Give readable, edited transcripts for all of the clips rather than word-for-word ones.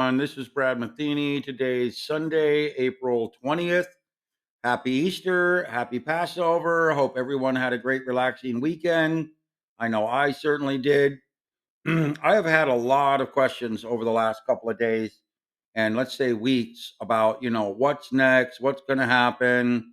This is Brad Matheny. Today's Sunday, April 20th. Happy Easter. Happy Passover. Hope everyone had a great, relaxing weekend. I know I certainly did. I have had a lot of questions over the last couple of days and let's say weeks about, what's next, what's going to happen.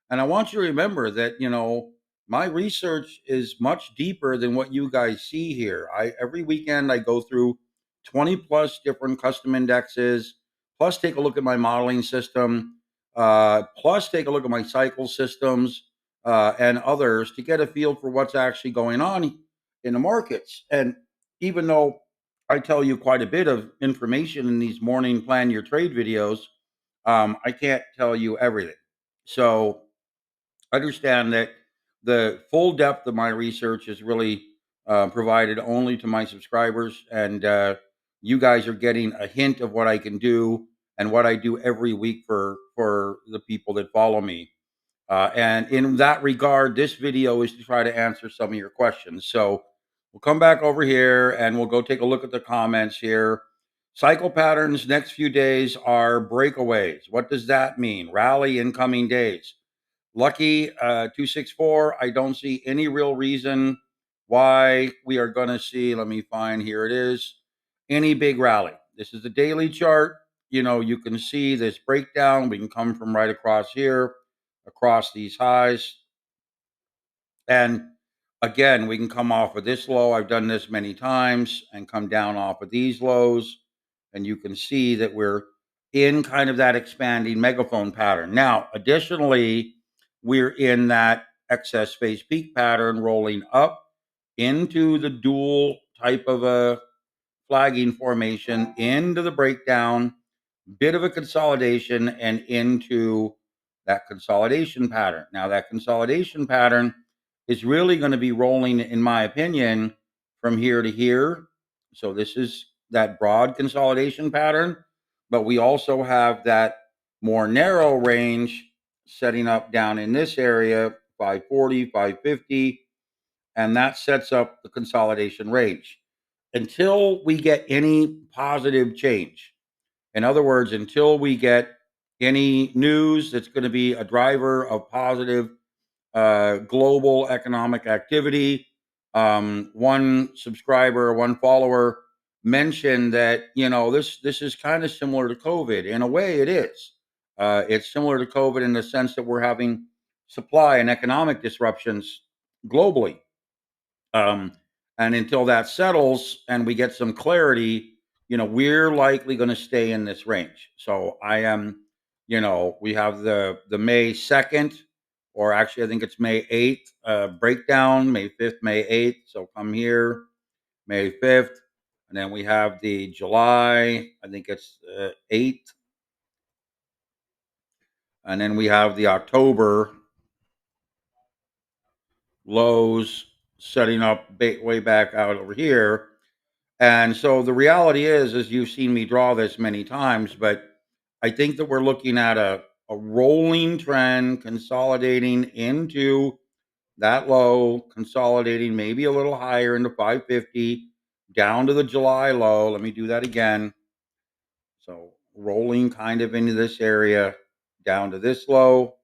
And I want you to remember that, my research is much deeper than what you guys see here. Every weekend I go through 20 plus different custom indexes, plus take a look at my modeling system, plus take a look at my cycle systems and others to get a feel for what's actually going on in the markets. And even though I tell you quite a bit of information in these morning plan your trade videos, I can't tell you everything. So understand that the full depth of my research is really provided only to my subscribers, and you guys are getting a hint of what I can do and what I do every week for the people that follow me. And in that regard, this video is to try to answer some of your questions. So we'll come back over here and we'll go take a look at the comments here. Cycle patterns next few days are breakaways. What does that mean? Rally in coming days. Lucky 264. I don't see any real reason why we are going to see. Let me find, here it is, any big rally. This is the daily chart. You can see this breakdown. We can come from right across here, across these highs. And again, we can come off of this low. I've done this many times and come down off of these lows. And you can see that we're in kind of that expanding megaphone pattern. Now, additionally, we're in that excess phase peak pattern rolling up into the dual type of a flagging formation, into the breakdown, bit of a consolidation, and into that consolidation pattern. Now, that consolidation pattern is really going to be rolling, in my opinion, from here to here. So this is that broad consolidation pattern, but we also have that more narrow range setting up down in this area, 540, 550, and that sets up the consolidation range. Until we get any positive change, in other words, until we get any news that's going to be a driver of positive global economic activity. One subscriber, one follower mentioned that, this is kind of similar to COVID. In a way, it is. It's similar to COVID in the sense that we're having supply and economic disruptions globally. And until that settles and we get some clarity, we're likely going to stay in this range. So I am, we have the May 2nd, or actually I think it's May 8th breakdown, May 5th, May 8th. So come here, May 5th. And then we have the July, I think it's 8th. And then we have the October lows setting up way back out over here. And so the reality is you've seen me draw this many times, but I think that we're looking at a rolling trend consolidating into that low, consolidating maybe a little higher into 550, down to the July low. Let me do that again. So rolling kind of into this area, down to this low.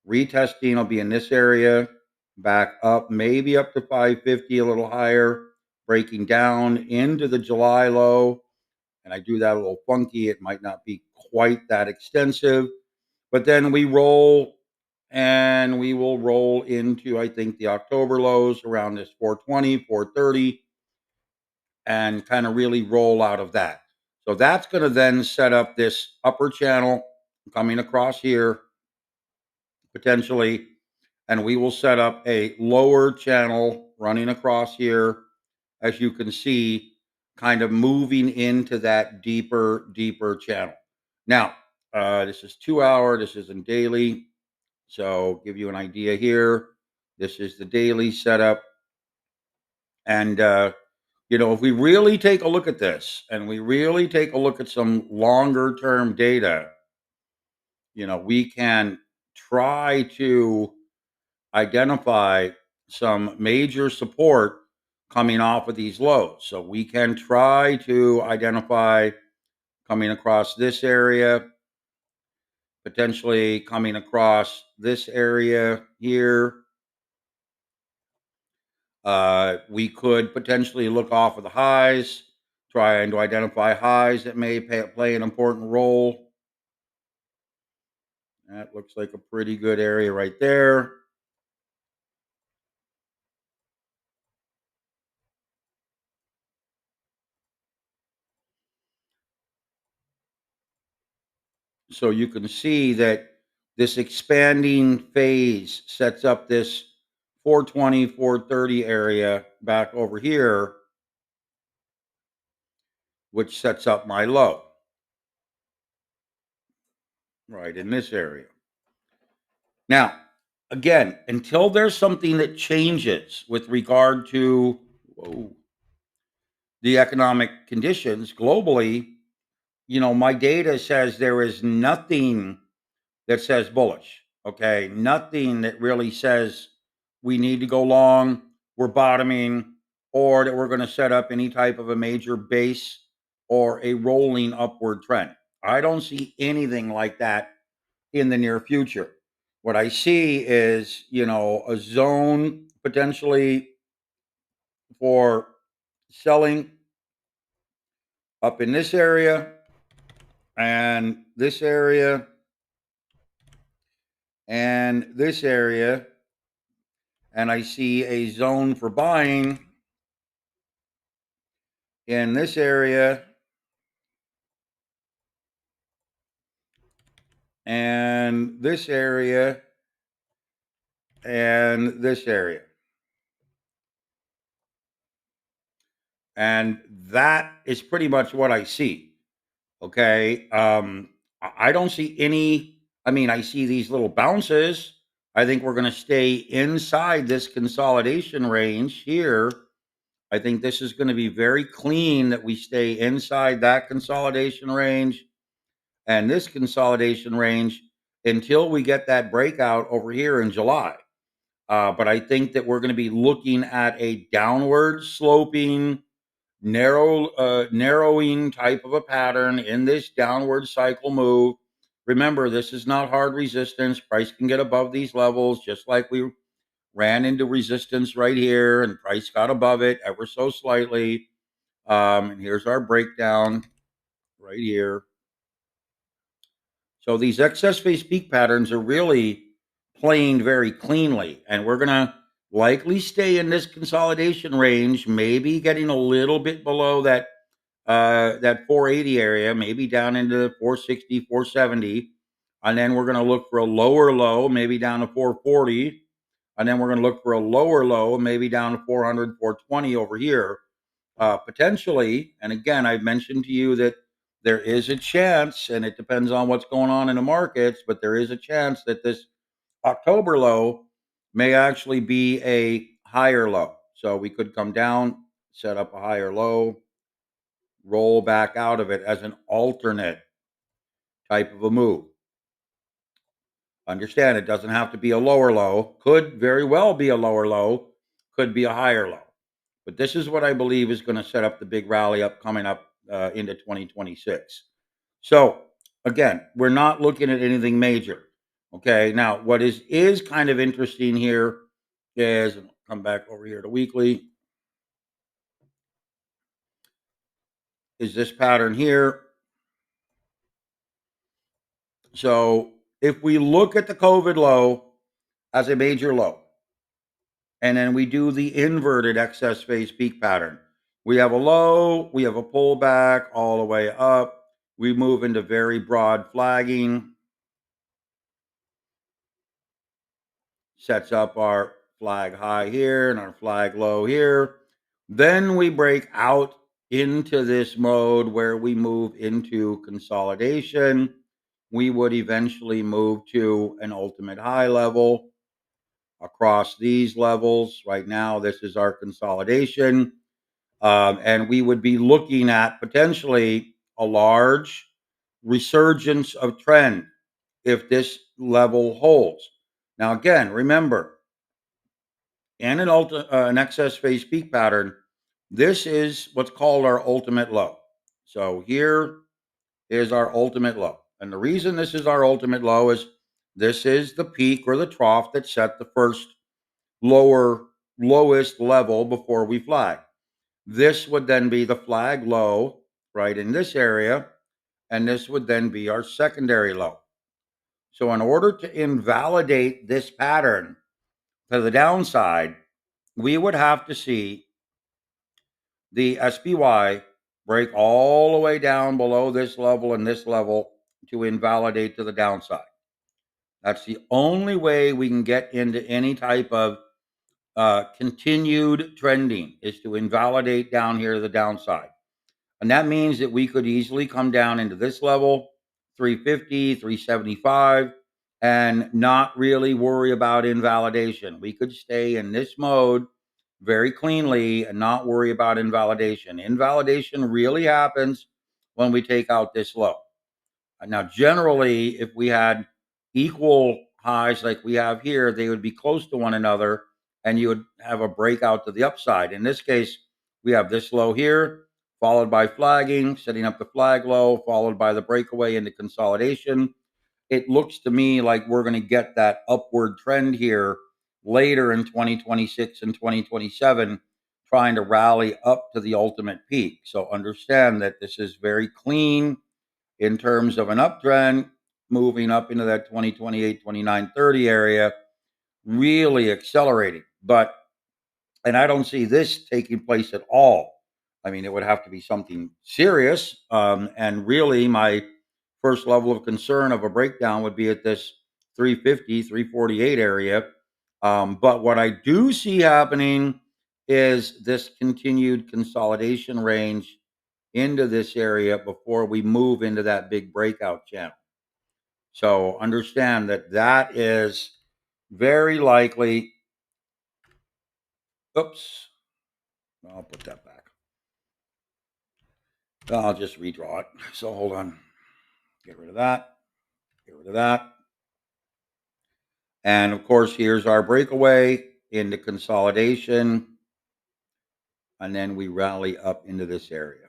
Retesting will be in this area, back up, maybe up to 550, a little higher, breaking down into the July low. And I do that a little funky. It might not be quite that extensive, but then we roll, and we will roll into, I think, the October lows around this 420, 430, and kind of really roll out of that. So that's going to then set up this upper channel coming across here, potentially, and we will set up a lower channel running across here, as you can see, kind of moving into that deeper channel. Now, this is 2 hour, this isn't daily. So give you an idea here. This is the daily setup. And, if we really take a look at this and we really take a look at some longer term data, we can try to identify some major support coming off of these lows. So we can try to identify coming across this area, potentially coming across this area here. We could potentially look off of the highs, trying to identify highs that may play an important role. That looks like a pretty good area right there. So you can see that this expanding phase sets up this 420, 430 area back over here, which sets up my low right in this area. Now, again, until there's something that changes with regard to the economic conditions globally, my data says there is nothing that says bullish. Okay. Nothing that really says we need to go long, we're bottoming, or that we're going to set up any type of a major base or a rolling upward trend. I don't see anything like that in the near future. What I see is, a zone potentially for selling up in this area and this area and this area. And I see a zone for buying in this area and this area and this area. And that is pretty much what I see. Okay. I don't see any, I see these little bounces. I think we're going to stay inside this consolidation range here. I think this is going to be very clean that we stay inside that consolidation range and this consolidation range until we get that breakout over here in July. But I think that we're going to be looking at a downward sloping, narrowing type of a pattern in this downward cycle move. Remember, this is not hard resistance. Price can get above these levels, just like we ran into resistance right here, and price got above it ever so slightly. And here's our breakdown right here. So these excess phase peak patterns are really playing very cleanly, and we're going to likely stay in this consolidation range, maybe getting a little bit below that 480 area, maybe down into 460, 470. And then we're going to look for a lower low, maybe down to 440. And then we're going to look for a lower low, maybe down to 400, 420 over here, potentially. And again, I've mentioned to you that there is a chance, and it depends on what's going on in the markets, but there is a chance that this October low may actually be a higher low. So we could come down, set up a higher low, roll back out of it as an alternate type of a move. Understand, it doesn't have to be a lower low. Could very well be a lower low, could be a higher low. But this is what I believe is going to set up the big rally coming up into 2026. So again, we're not looking at anything major. Okay. Now, what is kind of interesting here is, come back over here to weekly, is this pattern here. So if we look at the COVID low as a major low, and then we do the inverted excess phase peak pattern, we have a low, we have a pullback all the way up. We move into very broad flagging, sets up our flag high here and our flag low here. Then we break out into this mode where we move into consolidation. We would eventually move to an ultimate high level across these levels. Right now, this is our consolidation. And we would be looking at potentially a large resurgence of trend if this level holds. Now, again, remember, in an excess phase peak pattern, this is what's called our ultimate low. So here is our ultimate low. And the reason this is our ultimate low is this is the peak or the trough that set the first lowest level before we flag. This would then be the flag low right in this area, and this would then be our secondary low. So in order to invalidate this pattern to the downside, we would have to see the SPY break all the way down below this level and this level to invalidate to the downside. That's the only way we can get into any type of continued trending, is to invalidate down here to the downside. And that means that we could easily come down into this level, 350, 375, and not really worry about invalidation. We could stay in this mode very cleanly and not worry about invalidation. Invalidation really happens when we take out this low. Now, generally, if we had equal highs like we have here, they would be close to one another and you would have a breakout to the upside. In this case, we have this low here, followed by flagging, setting up the flag low, followed by the breakaway into consolidation. It looks to me like we're going to get that upward trend here later in 2026 and 2027, trying to rally up to the ultimate peak. So understand that this is very clean in terms of an uptrend, moving up into that 2028, 29, 30 area, really accelerating. And I don't see this taking place at all. I mean, it would have to be something serious. And really, my first level of concern of a breakdown would be at this 350, 348 area. But what I do see happening is this continued consolidation range into this area before we move into that big breakout channel. So understand that that is very likely. Oops. I'll put that back. I'll just redraw it. So hold on. Get rid of that. Get rid of that. And of course, here's our breakaway into consolidation. And then we rally up into this area,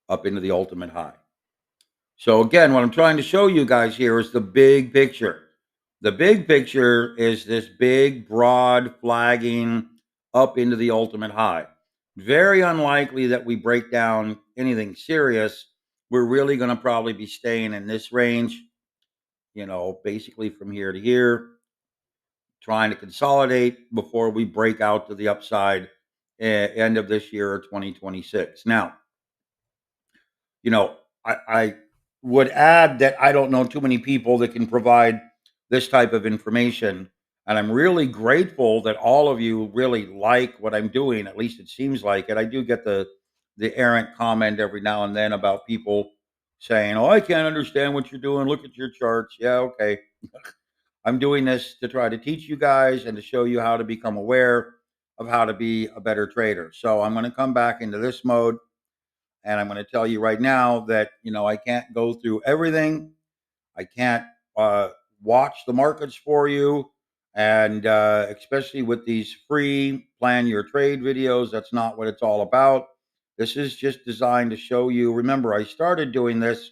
up into the ultimate high. So again, what I'm trying to show you guys here is the big picture. The big picture is this big, broad flagging up into the ultimate high. Very unlikely that we break down anything serious. We're really going to probably be staying in this range, basically from here to here, trying to consolidate before we break out to the upside end of this year or 2026. Now, I would add that I don't know too many people that can provide this type of information. And I'm really grateful that all of you really like what I'm doing. At least it seems like it. I do get the errant comment every now and then about people saying, "Oh, I can't understand what you're doing. Look at your charts." Yeah, okay. I'm doing this to try to teach you guys and to show you how to become aware of how to be a better trader. So I'm going to come back into this mode. And I'm going to tell you right now that, I can't go through everything. I can't watch the markets for you. And especially with these free plan your trade videos, that's not what it's all about. This is just designed to show you. Remember, I started doing this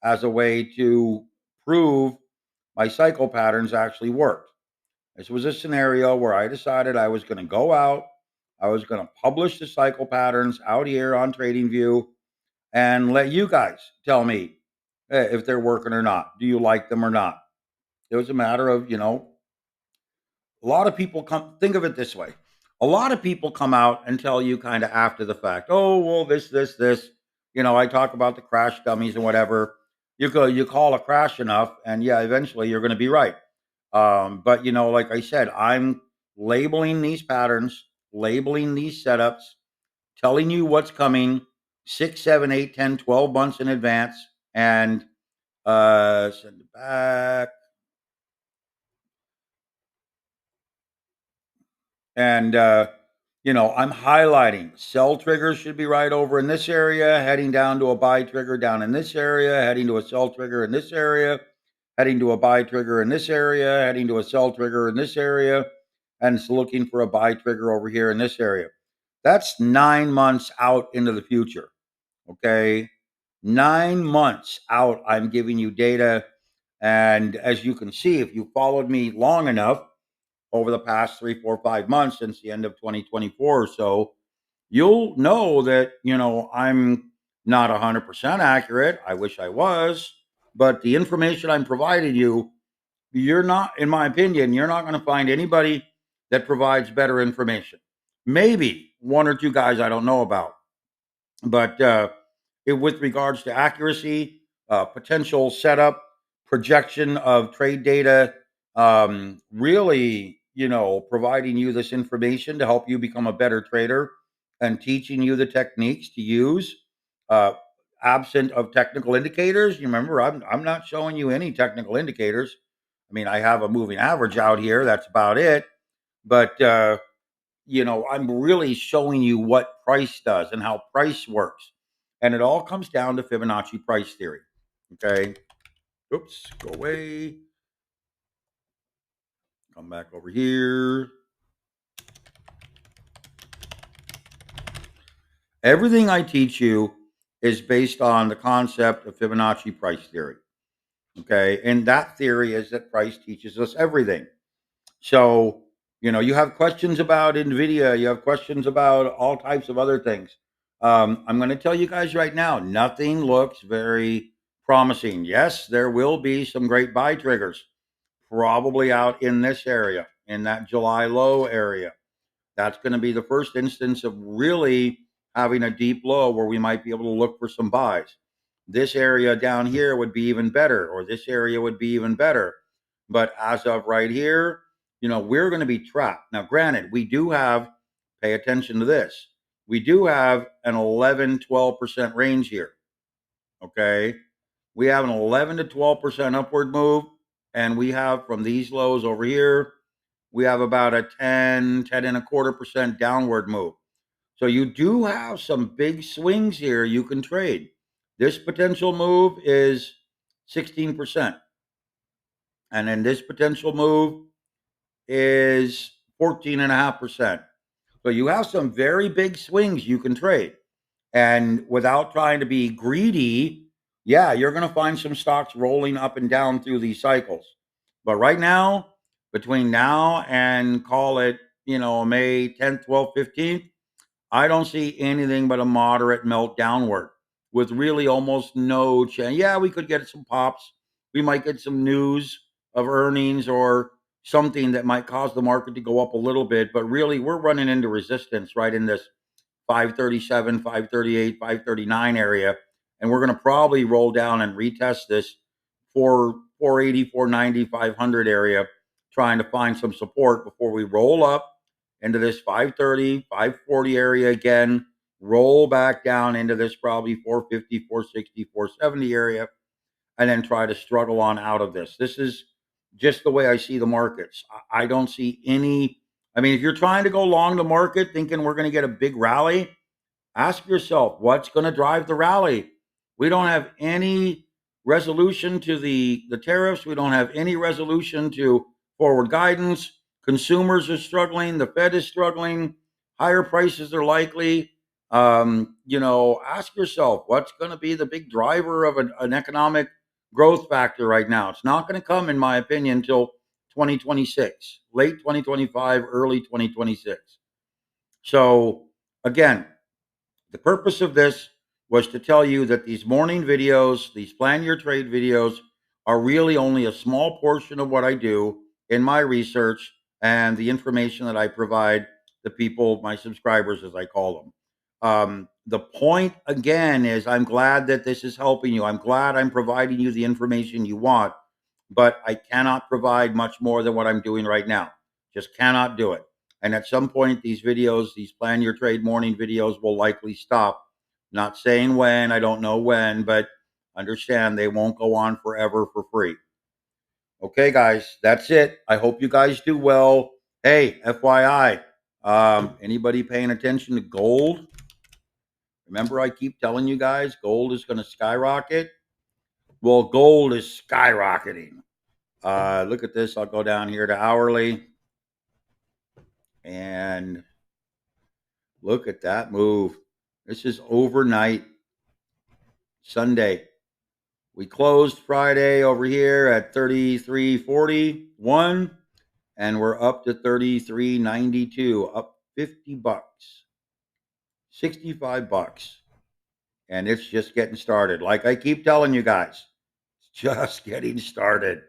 as a way to prove my cycle patterns actually worked. This was a scenario where I decided I was going to go out. I was going to publish the cycle patterns out here on TradingView and let you guys tell me if they're working or not. Do you like them or not? It was a matter of, a lot of people think of it this way. A lot of people come out and tell you kind of after the fact, oh, well, this. I talk about the crash dummies and whatever. You call a crash enough, and yeah, eventually you're going to be right. But, like I said, I'm labeling these patterns, labeling these setups, telling you what's coming 6, 7, 8, 10, 12 months in advance, and send it back. And I'm highlighting sell triggers should be right over in this area, heading down to a buy trigger down in this area, heading to a sell trigger in this area, heading to a buy trigger in this area, heading to a sell trigger in this area, and it's looking for a buy trigger over here in this area. That's 9 months out into the future. Okay. 9 months out, I'm giving you data. And as you can see, if you followed me long enough over the past 3, 4, 5 months since the end of 2024 or so, you'll know that, I'm not 100% accurate. I wish I was. But the information I'm providing you, you're not, in my opinion, you're not going to find anybody that provides better information. Maybe one or two guys I don't know about. But with regards to accuracy, potential setup, projection of trade data, really, providing you this information to help you become a better trader and teaching you the techniques to use, uh, absent of technical indicators. You remember, I'm not showing you any technical indicators. I mean, I have a moving average out here. That's about it. But I'm really showing you what price does and how price works. And it all comes down to Fibonacci price theory. Okay. Oops, go away. Come back over here. Everything I teach you is based on the concept of Fibonacci price theory. Okay. And that theory is that price teaches us everything. So, you have questions about NVIDIA, you have questions about all types of other things. I'm going to tell you guys right now, nothing looks very promising. Yes, there will be some great buy triggers, probably out in this area, in that July low area. That's going to be the first instance of really having a deep low where we might be able to look for some buys. This area down here would be even better, or this area would be even better. But as of right here, we're going to be trapped. Now, granted, we do have, pay attention to this, we do have an 11, 12% range here. Okay. We have an 11 to 12% upward move. And we have from these lows over here, we have about a 10 and a quarter percent downward move. So you do have some big swings here you can trade. This potential move is 16%. And then this potential move is 14.5%. So you have some very big swings you can trade. And without trying to be greedy, yeah, you're going to find some stocks rolling up and down through these cycles. But right now, between now and call it, May 10th, 12th, 15th, I don't see anything but a moderate melt downward with really almost no change. Yeah, we could get some pops. We might get some news of earnings or something that might cause the market to go up a little bit. But really, we're running into resistance right in this 537, 538, 539 area. And we're going to probably roll down and retest this 480, 490, 500 area, trying to find some support before we roll up into this 530, 540 area again, roll back down into this probably 450, 460, 470 area, and then try to struggle on out of this. This is just the way I see the markets. I don't see any. I mean, if you're trying to go long the market thinking we're going to get a big rally, ask yourself what's going to drive the rally. We don't have any resolution to the tariffs. We don't have any resolution to forward guidance. Consumers are struggling. The Fed is struggling. Higher prices are likely. Ask yourself what's going to be the big driver of an economic growth factor right now. It's not going to come, in my opinion, until 2026, late 2025, early 2026. So, again, the purpose of this was to tell you that these morning videos, these plan your trade videos, are really only a small portion of what I do in my research and the information that I provide the people, my subscribers, as I call them. The point again is I'm glad that this is helping you. I'm glad I'm providing you the information you want, but I cannot provide much more than what I'm doing right now. Just cannot do it. And at some point, these videos, these plan your trade morning videos will likely stop. Not saying when, I don't know when, but understand they won't go on forever for free. Okay, guys, that's it. I hope you guys do well. Hey, FYI, anybody paying attention to gold? Remember, I keep telling you guys gold is going to skyrocket. Well, gold is skyrocketing. Look at this. I'll go down here to hourly and look at that move. This is overnight. Sunday. We closed Friday over here at 33.41, and we're up to 33.92, up 50 bucks, 65 bucks. And it's just getting started. Like I keep telling you guys, it's just getting started.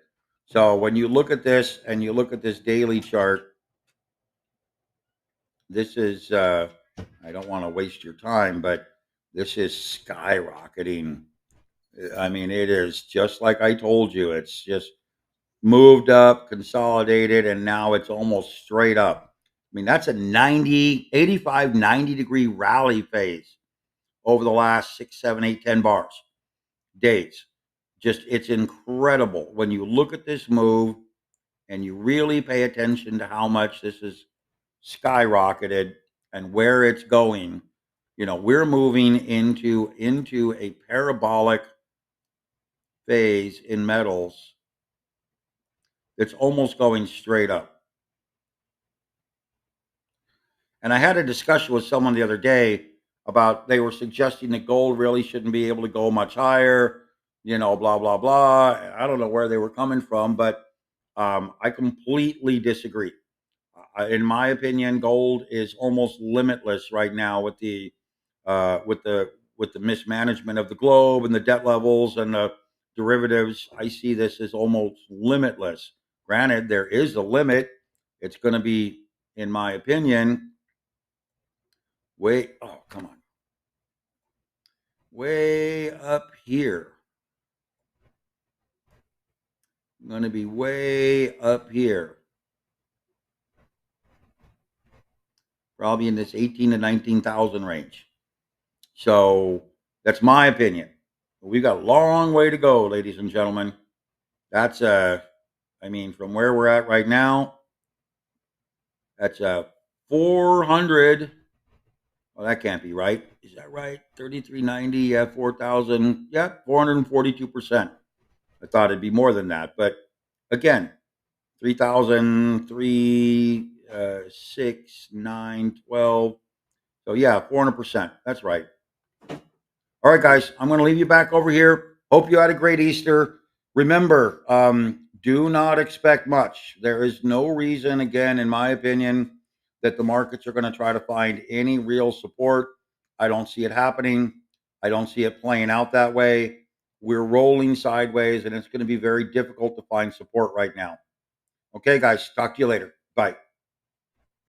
So when you look at this and you look at this daily chart, this is, I don't want to waste your time, but this is skyrocketing. I mean, it is just like I told you. It's just moved up, consolidated, and now it's almost straight up. I mean, that's a 90, 85, 90-degree rally phase over the last 6, 7, 8, 10 bars, days. Just, it's incredible when you look at this move and you really pay attention to how much this is skyrocketed and where it's going. You know, we're moving into a parabolic phase in metals. It's almost going straight up. And I had a discussion with someone the other day about, they were suggesting that gold really shouldn't be able to go much higher, you know, blah, blah, blah. I don't know where they were coming from, but I completely disagree. In my opinion, gold is almost limitless right now with the mismanagement of the globe and the debt levels and the derivatives. I see this as almost limitless. Granted, there is a limit. It's going to be, in my opinion, way up here. Going to be way up here. Probably in this 18 to 19,000 range. So that's my opinion. We've got a long way to go, ladies and gentlemen. That's I mean, from where we're at right now, that's 400. Well, that can't be right. Is that right? 3390, yeah, 4,000, yeah, 442%. I thought it'd be more than that, but again, 3,000, 3, 6, 9, 12. So yeah, 400%. That's right. All right, guys, I'm going to leave you back over here. Hope you had a great Easter. Remember, do not expect much. There is no reason, again, in my opinion, that the markets are going to try to find any real support. I don't see it happening. I don't see it playing out that way. We're rolling sideways, and it's going to be very difficult to find support right now. Okay, guys, talk to you later. Bye.